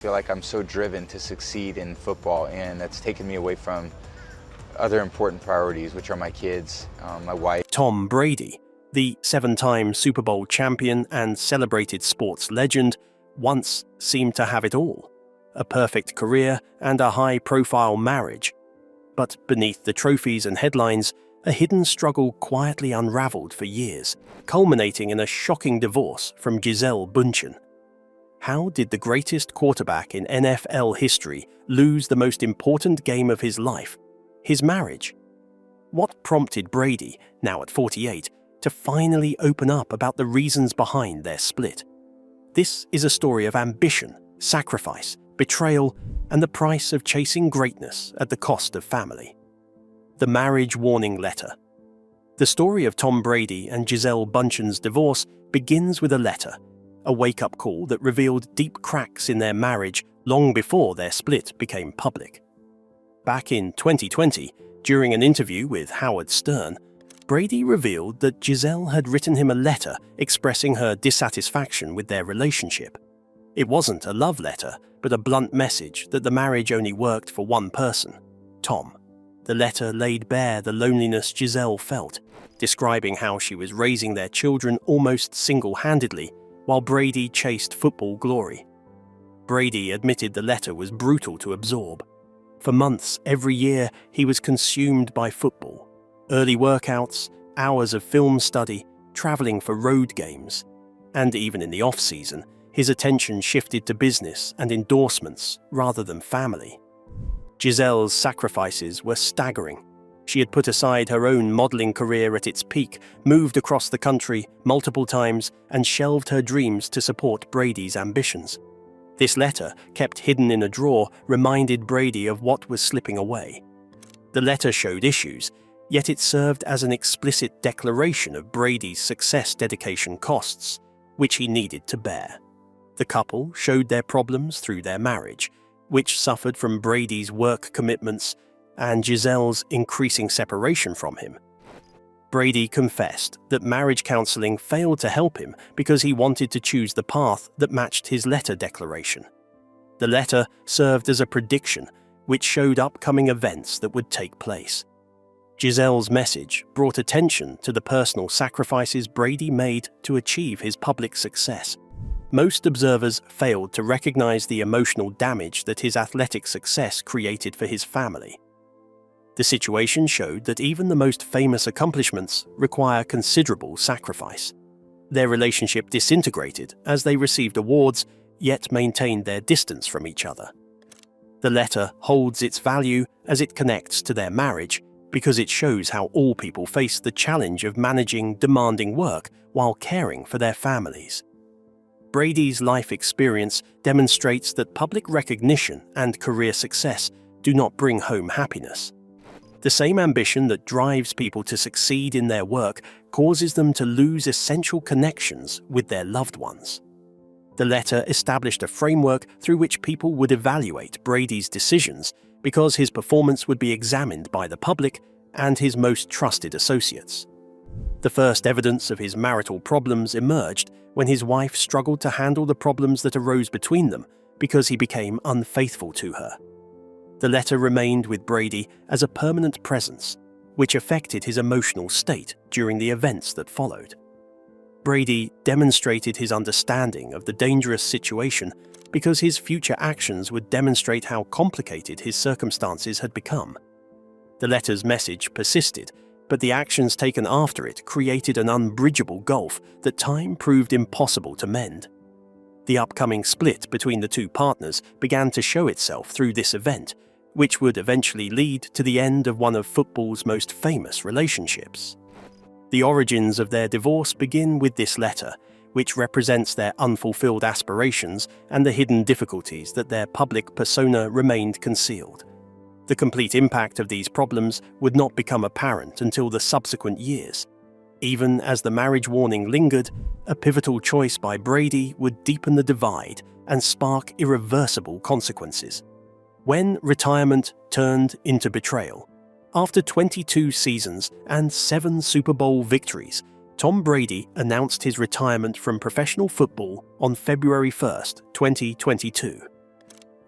I feel like I'm so driven to succeed in football, and that's taken me away from other important priorities, which are my kids, my wife. Tom Brady, the 7-time Super Bowl champion and celebrated sports legend, once seemed to have it all: a perfect career and a high-profile marriage. But beneath the trophies and headlines, a hidden struggle quietly unraveled for years, culminating in a shocking divorce from Gisele Bundchen. How did the greatest quarterback in NFL history lose the most important game of his life, his marriage? What prompted Brady, now at 48, to finally open up about the reasons behind their split? This is a story of ambition, sacrifice, betrayal, and the price of chasing greatness at the cost of family. The marriage warning letter. The story of Tom Brady and Gisele Bundchen's divorce begins with a letter, a wake-up call that revealed deep cracks in their marriage long before their split became public. Back in 2020, during an interview with Howard Stern, Brady revealed that Gisele had written him a letter expressing her dissatisfaction with their relationship. It wasn't a love letter, but a blunt message that the marriage only worked for one person, Tom. The letter laid bare the loneliness Gisele felt, describing how she was raising their children almost single-handedly while Brady chased football glory. Brady admitted the letter was brutal to absorb. For months, every year, he was consumed by football. Early workouts, hours of film study, traveling for road games. And even in the off-season, his attention shifted to business and endorsements rather than family. Gisele's sacrifices were staggering. She had put aside her own modeling career at its peak, moved across the country multiple times, and shelved her dreams to support Brady's ambitions. This letter, kept hidden in a drawer, reminded Brady of what was slipping away. The letter showed issues, yet it served as an explicit declaration of Brady's success dedication costs, which he needed to bear. The couple showed their problems through their marriage, which suffered from Brady's work commitments and Gisele's increasing separation from him. Brady confessed that marriage counseling failed to help him because he wanted to choose the path that matched his letter declaration. The letter served as a prediction, which showed upcoming events that would take place. Gisele's message brought attention to the personal sacrifices Brady made to achieve his public success. Most observers failed to recognize the emotional damage that his athletic success created for his family. The situation showed that even the most famous accomplishments require considerable sacrifice. Their relationship disintegrated as they received awards, yet maintained their distance from each other. The letter holds its value as it connects to their marriage because it shows how all people face the challenge of managing demanding work while caring for their families. Brady's life experience demonstrates that public recognition and career success do not bring home happiness. The same ambition that drives people to succeed in their work causes them to lose essential connections with their loved ones. The letter established a framework through which people would evaluate Brady's decisions because his performance would be examined by the public and his most trusted associates. The first evidence of his marital problems emerged when his wife struggled to handle the problems that arose between them because he became unfaithful to her. The letter remained with Brady as a permanent presence, which affected his emotional state during the events that followed. Brady demonstrated his understanding of the dangerous situation because his future actions would demonstrate how complicated his circumstances had become. The letter's message persisted, but the actions taken after it created an unbridgeable gulf that time proved impossible to mend. The upcoming split between the two partners began to show itself through this event, which would eventually lead to the end of one of football's most famous relationships. The origins of their divorce begin with this letter, which represents their unfulfilled aspirations and the hidden difficulties that their public persona remained concealed. The complete impact of these problems would not become apparent until the subsequent years. Even as the marriage warning lingered, a pivotal choice by Brady would deepen the divide and spark irreversible consequences. When retirement turned into betrayal. After 22 seasons and 7 Super Bowl victories, Tom Brady announced his retirement from professional football on February 1, 2022.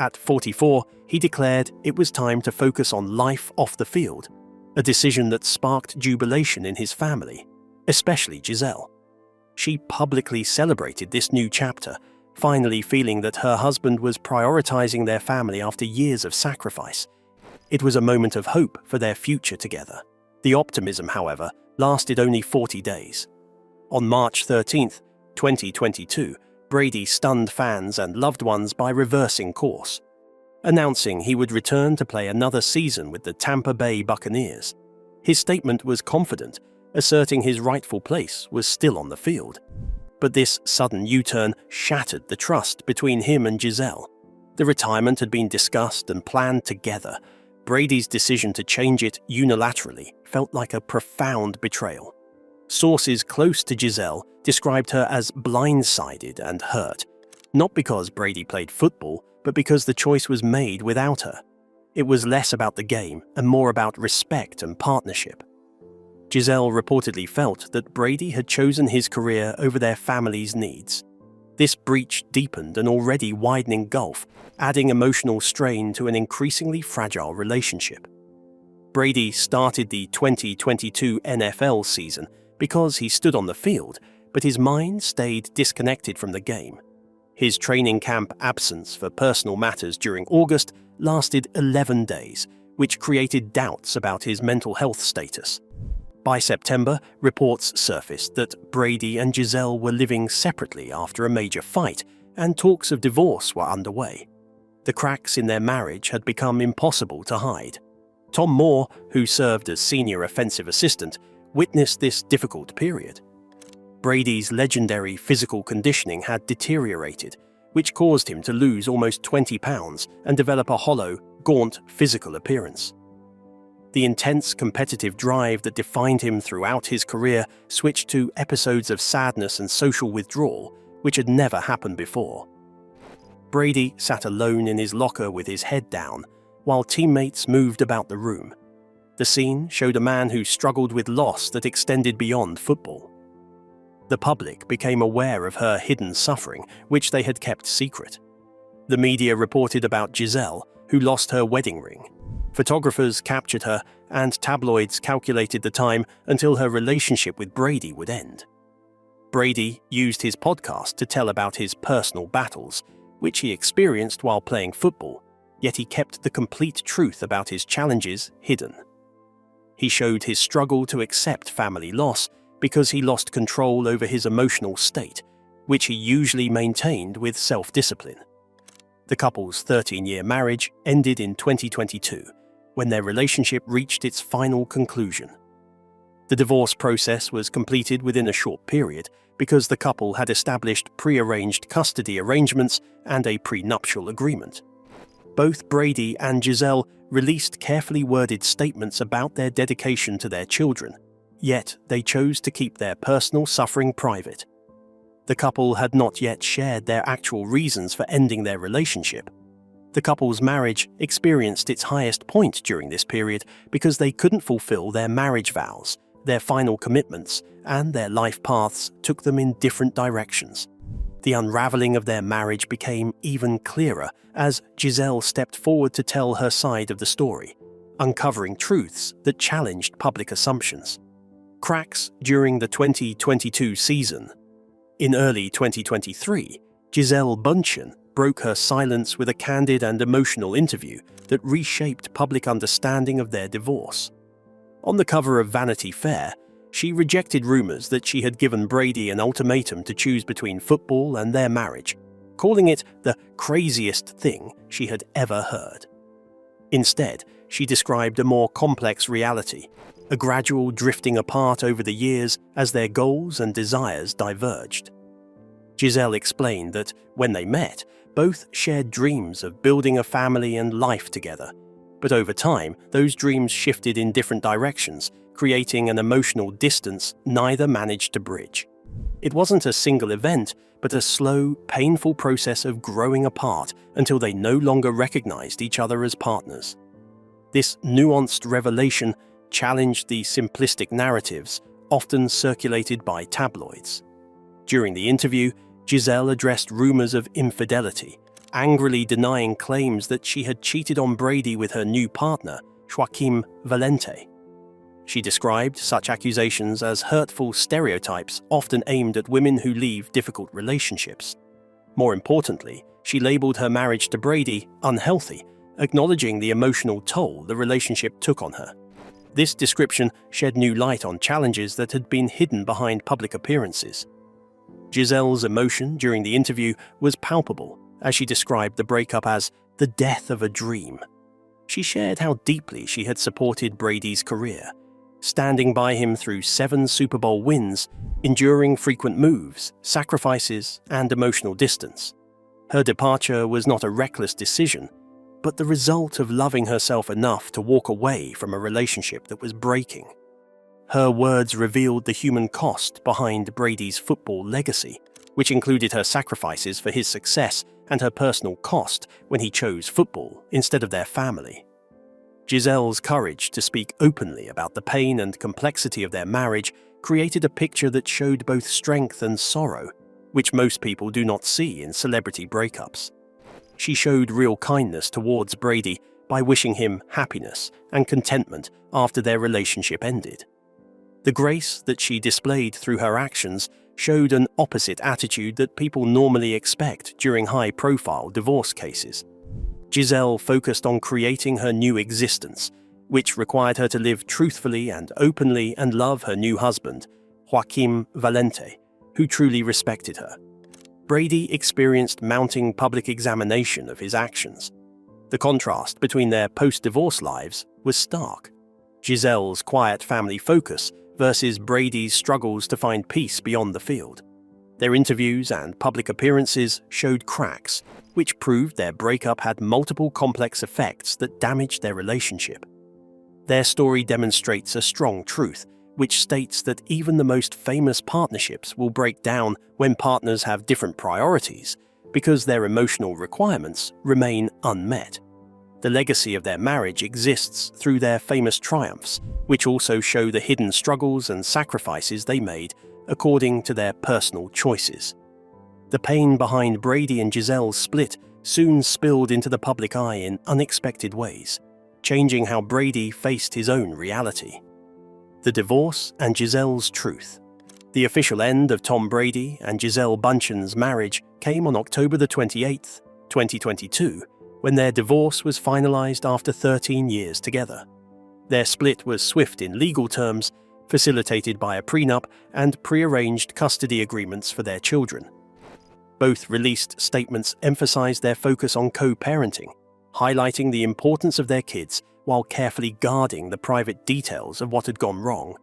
At 44, he declared it was time to focus on life off the field, a decision that sparked jubilation in his family, especially Gisele. She publicly celebrated this new chapter, finally feeling that her husband was prioritizing their family after years of sacrifice. It was a moment of hope for their future together. The optimism, however, lasted only 40 days. On March 13, 2022, Brady stunned fans and loved ones by reversing course, announcing he would return to play another season with the Tampa Bay Buccaneers. His statement was confident, asserting his rightful place was still on the field. But this sudden U-turn shattered the trust between him and Gisele. The retirement had been discussed and planned together. Brady's decision to change it unilaterally felt like a profound betrayal. Sources close to Gisele described her as blindsided and hurt, not because Brady played football, but because the choice was made without her. It was less about the game and more about respect and partnership. Gisele reportedly felt that Brady had chosen his career over their family's needs. This breach deepened an already widening gulf, adding emotional strain to an increasingly fragile relationship. Brady started the 2022 NFL season because he stood on the field, but his mind stayed disconnected from the game. His training camp absence for personal matters during August lasted 11 days, which created doubts about his mental health status. By September, reports surfaced that Brady and Gisele were living separately after a major fight, and talks of divorce were underway. The cracks in their marriage had become impossible to hide. Tom Moore, who served as senior offensive assistant, witnessed this difficult period. Brady's legendary physical conditioning had deteriorated, which caused him to lose almost 20 pounds and develop a hollow, gaunt physical appearance. The intense competitive drive that defined him throughout his career switched to episodes of sadness and social withdrawal, which had never happened before. Brady sat alone in his locker with his head down, while teammates moved about the room. The scene showed a man who struggled with loss that extended beyond football. The public became aware of her hidden suffering, which they had kept secret. The media reported about Gisele, who lost her wedding ring. Photographers captured her, and tabloids calculated the time until her relationship with Brady would end. Brady used his podcast to tell about his personal battles, which he experienced while playing football, yet he kept the complete truth about his challenges hidden. He showed his struggle to accept family loss because he lost control over his emotional state, which he usually maintained with self-discipline. The couple's 13-year marriage ended in 2022, when their relationship reached its final conclusion. The divorce process was completed within a short period because the couple had established pre-arranged custody arrangements and a prenuptial agreement. Both Brady and Gisele released carefully worded statements about their dedication to their children, yet they chose to keep their personal suffering private. The couple had not yet shared their actual reasons for ending their relationship. The couple's marriage experienced its highest point during this period because they couldn't fulfill their marriage vows, their final commitments, and their life paths took them in different directions. The unraveling of their marriage became even clearer as Gisele stepped forward to tell her side of the story, uncovering truths that challenged public assumptions. Cracks during the 2022 season. In early 2023, Gisele Bundchen broke her silence with a candid and emotional interview that reshaped public understanding of their divorce. On the cover of Vanity Fair, she rejected rumors that she had given Brady an ultimatum to choose between football and their marriage, calling it the craziest thing she had ever heard. Instead, she described a more complex reality, a gradual drifting apart over the years as their goals and desires diverged. Gisele explained that when they met, both shared dreams of building a family and life together, but over time, those dreams shifted in different directions, creating an emotional distance neither managed to bridge. It wasn't a single event, but a slow, painful process of growing apart until they no longer recognized each other as partners. This nuanced revelation challenged the simplistic narratives often circulated by tabloids. During the interview, Gisele addressed rumors of infidelity, angrily denying claims that she had cheated on Brady with her new partner, Joaquim Valente. She described such accusations as hurtful stereotypes often aimed at women who leave difficult relationships. More importantly, she labeled her marriage to Brady unhealthy, acknowledging the emotional toll the relationship took on her. This description shed new light on challenges that had been hidden behind public appearances. Gisele's emotion during the interview was palpable, as she described the breakup as the death of a dream. She shared how deeply she had supported Brady's career, standing by him through 7 Super Bowl wins, enduring frequent moves, sacrifices, and emotional distance. Her departure was not a reckless decision, but the result of loving herself enough to walk away from a relationship that was breaking. Her words revealed the human cost behind Brady's football legacy, which included her sacrifices for his success and her personal cost when he chose football instead of their family. Gisele's courage to speak openly about the pain and complexity of their marriage created a picture that showed both strength and sorrow, which most people do not see in celebrity breakups. She showed real kindness towards Brady by wishing him happiness and contentment after their relationship ended. The grace that she displayed through her actions showed an opposite attitude that people normally expect during high-profile divorce cases. Gisele focused on creating her new existence, which required her to live truthfully and openly and love her new husband, Joaquim Valente, who truly respected her. Brady experienced mounting public examination of his actions. The contrast between their post-divorce lives was stark. Gisele's quiet family focus versus Brady's struggles to find peace beyond the field. Their interviews and public appearances showed cracks, which proved their breakup had multiple complex effects that damaged their relationship. Their story demonstrates a strong truth, which states that even the most famous partnerships will break down when partners have different priorities because their emotional requirements remain unmet. The legacy of their marriage exists through their famous triumphs, which also show the hidden struggles and sacrifices they made according to their personal choices. The pain behind Brady and Gisele's split soon spilled into the public eye in unexpected ways, changing how Brady faced his own reality. The divorce and Gisele's truth. The official end of Tom Brady and Gisele Bundchen's marriage came on October 28, 2022, when their divorce was finalized after 13 years together. Their split was swift in legal terms, facilitated by a prenup and prearranged custody agreements for their children. Both released statements emphasized their focus on co-parenting, highlighting the importance of their kids while carefully guarding the private details of what had gone wrong.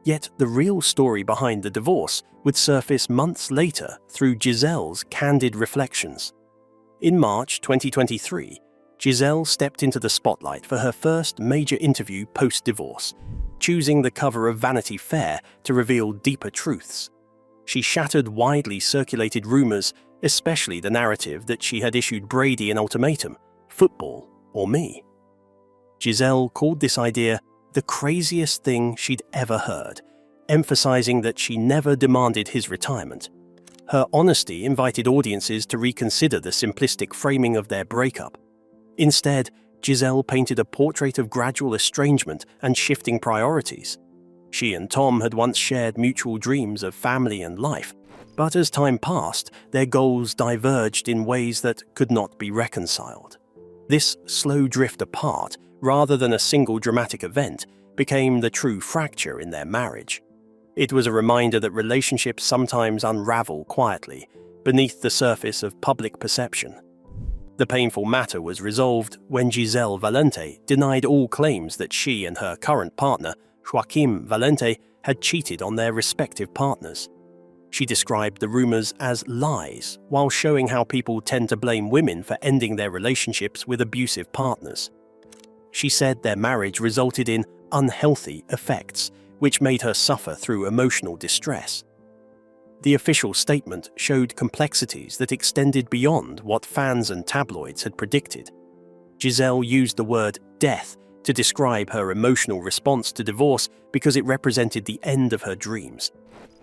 Yet the real story behind the divorce would surface months later through Gisele's candid reflections. In March 2023, Gisele stepped into the spotlight for her first major interview post-divorce, choosing the cover of Vanity Fair to reveal deeper truths. She shattered widely circulated rumors, especially the narrative that she had issued Brady an ultimatum: football or me. Gisele called this idea the craziest thing she'd ever heard, emphasizing that she never demanded his retirement. Her honesty invited audiences to reconsider the simplistic framing of their breakup. Instead, Gisele painted a portrait of gradual estrangement and shifting priorities. She and Tom had once shared mutual dreams of family and life, but as time passed, their goals diverged in ways that could not be reconciled. This slow drift apart, rather than a single dramatic event, became the true fracture in their marriage. It was a reminder that relationships sometimes unravel quietly, beneath the surface of public perception. The painful matter was resolved when Gisele Valente denied all claims that she and her current partner, Joaquim Valente, had cheated on their respective partners. She described the rumors as lies, while showing how people tend to blame women for ending their relationships with abusive partners. She said their marriage resulted in unhealthy effects, which made her suffer through emotional distress. The official statement showed complexities that extended beyond what fans and tabloids had predicted. Gisele used the word death to describe her emotional response to divorce because it represented the end of her dreams.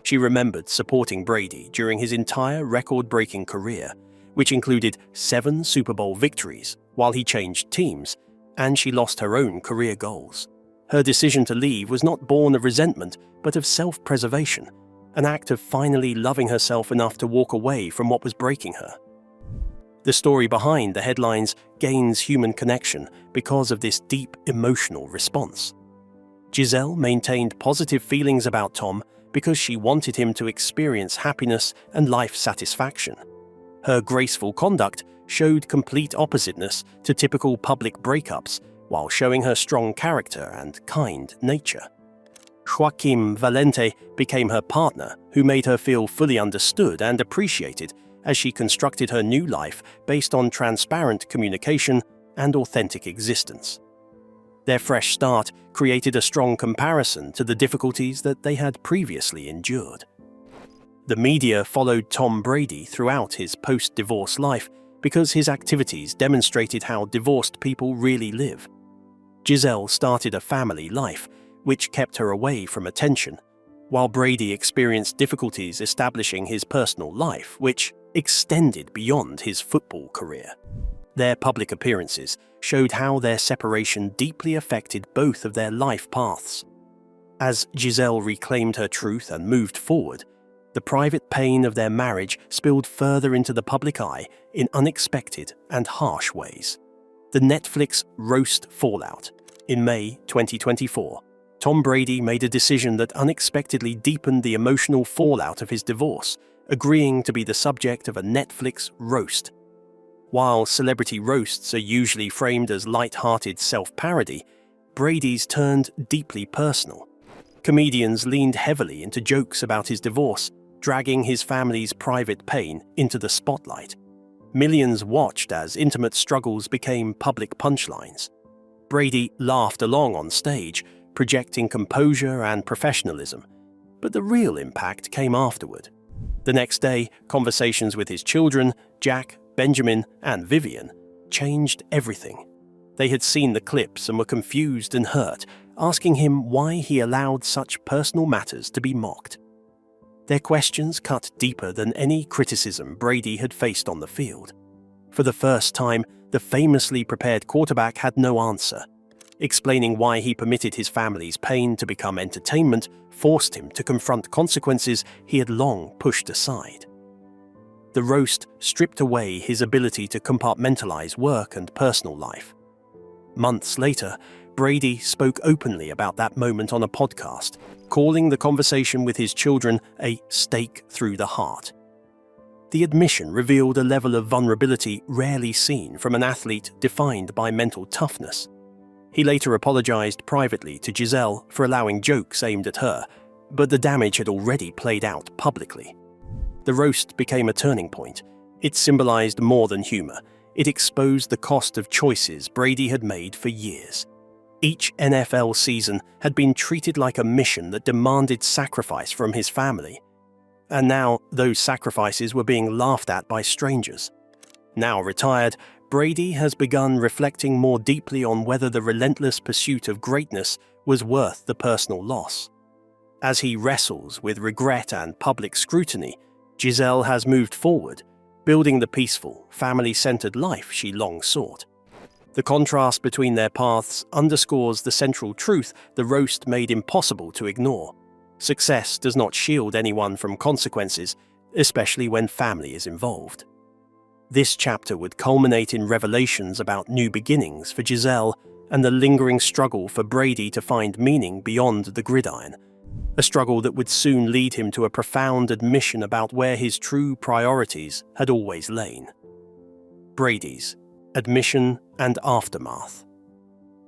She remembered supporting Brady during his entire record-breaking career, which included 7 Super Bowl victories while he changed teams, and she lost her own career goals. Her decision to leave was not born of resentment, but of self-preservation, an act of finally loving herself enough to walk away from what was breaking her. The story behind the headlines gains human connection because of this deep emotional response. Gisele maintained positive feelings about Tom because she wanted him to experience happiness and life satisfaction. Her graceful conduct showed complete oppositeness to typical public breakups, while showing her strong character and kind nature. Joaquim Valente became her partner, who made her feel fully understood and appreciated as she constructed her new life based on transparent communication and authentic existence. Their fresh start created a strong comparison to the difficulties that they had previously endured. The media followed Tom Brady throughout his post-divorce life because his activities demonstrated how divorced people really live. Gisele started a family life, which kept her away from attention, while Brady experienced difficulties establishing his personal life, which extended beyond his football career. Their public appearances showed how their separation deeply affected both of their life paths. As Gisele reclaimed her truth and moved forward, the private pain of their marriage spilled further into the public eye in unexpected and harsh ways. The Netflix roast fallout. In May 2024, Tom Brady made a decision that unexpectedly deepened the emotional fallout of his divorce, agreeing to be the subject of a Netflix roast. While celebrity roasts are usually framed as light-hearted self-parody, Brady's turned deeply personal. Comedians leaned heavily into jokes about his divorce, dragging his family's private pain into the spotlight. Millions watched as intimate struggles became public punchlines. Brady laughed along on stage, projecting composure and professionalism, but the real impact came afterward. The next day, conversations with his children, Jack, Benjamin, and Vivian, changed everything. They had seen the clips and were confused and hurt, asking him why he allowed such personal matters to be mocked. Their questions cut deeper than any criticism Brady had faced on the field. For the first time, the famously prepared quarterback had no answer. Explaining why he permitted his family's pain to become entertainment forced him to confront consequences he had long pushed aside. The roast stripped away his ability to compartmentalize work and personal life. Months later, Brady spoke openly about that moment on a podcast, calling the conversation with his children a stake through the heart. The admission revealed a level of vulnerability rarely seen from an athlete defined by mental toughness. He later apologized privately to Gisele for allowing jokes aimed at her, but the damage had already played out publicly. The roast became a turning point. It symbolized more than humor. It exposed the cost of choices Brady had made for years. Each NFL season had been treated like a mission that demanded sacrifice from his family. And now those sacrifices were being laughed at by strangers. Now retired, Brady has begun reflecting more deeply on whether the relentless pursuit of greatness was worth the personal loss. As he wrestles with regret and public scrutiny, Gisele has moved forward, building the peaceful, family-centered life she long sought. The contrast between their paths underscores the central truth the roast made impossible to ignore. Success does not shield anyone from consequences, especially when family is involved. This chapter would culminate in revelations about new beginnings for Gisele and the lingering struggle for Brady to find meaning beyond the gridiron, a struggle that would soon lead him to a profound admission about where his true priorities had always lain. Brady's admission and aftermath.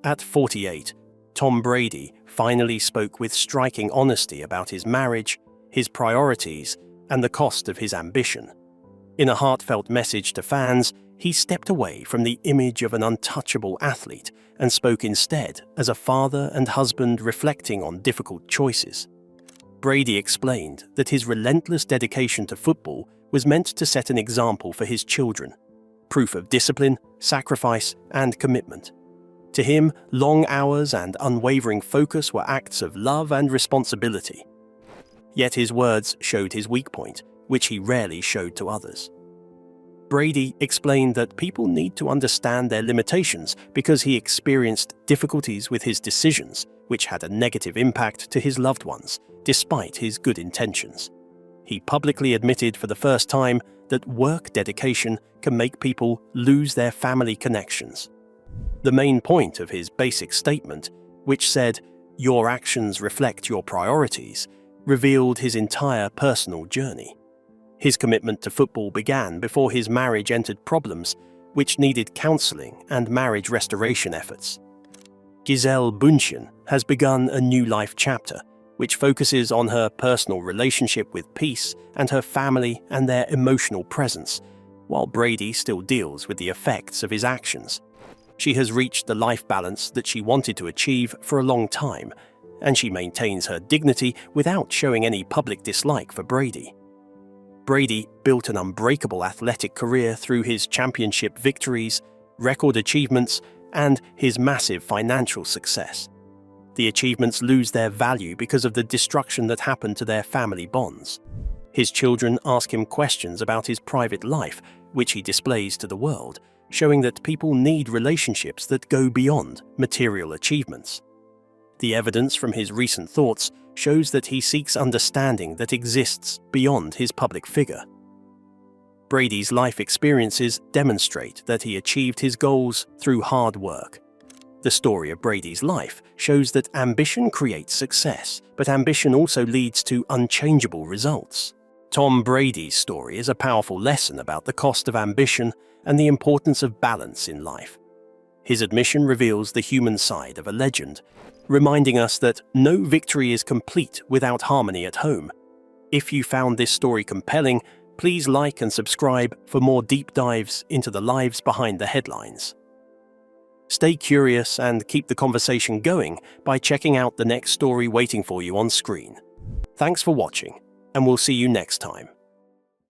At 48, Tom Brady finally spoke with striking honesty about his marriage, his priorities, and the cost of his ambition. In a heartfelt message to fans, he stepped away from the image of an untouchable athlete and spoke instead as a father and husband reflecting on difficult choices. Brady explained that his relentless dedication to football was meant to set an example for his children, proof of discipline, sacrifice, and commitment. To him, long hours and unwavering focus were acts of love and responsibility. Yet his words showed his weak point, which he rarely showed to others. Brady explained that people need to understand their limitations because he experienced difficulties with his decisions, which had a negative impact to his loved ones, despite his good intentions. He publicly admitted for the first time that work dedication can make people lose their family connections. The main point of his basic statement, which said, "Your actions reflect your priorities," revealed his entire personal journey. His commitment to football began before his marriage entered problems, which needed counseling and marriage restoration efforts. Gisele Bundchen has begun a new life chapter, which focuses on her personal relationship with peace and her family and their emotional presence, while Brady still deals with the effects of his actions. She has reached the life balance that she wanted to achieve for a long time, and she maintains her dignity without showing any public dislike for Brady. Brady built an unbreakable athletic career through his championship victories, record achievements, and his massive financial success. The achievements lose their value because of the destruction that happened to their family bonds. His children ask him questions about his private life, which he displays to the world, showing that people need relationships that go beyond material achievements. The evidence from his recent thoughts shows that he seeks understanding that exists beyond his public figure. Brady's life experiences demonstrate that he achieved his goals through hard work. The story of Brady's life shows that ambition creates success, but ambition also leads to unchangeable results. Tom Brady's story is a powerful lesson about the cost of ambition and the importance of balance in life. His admission reveals the human side of a legend, reminding us that no victory is complete without harmony at home. If you found this story compelling, please like and subscribe for more deep dives into the lives behind the headlines. Stay curious and keep the conversation going by checking out the next story waiting for you on screen. Thanks for watching, and we'll see you next time.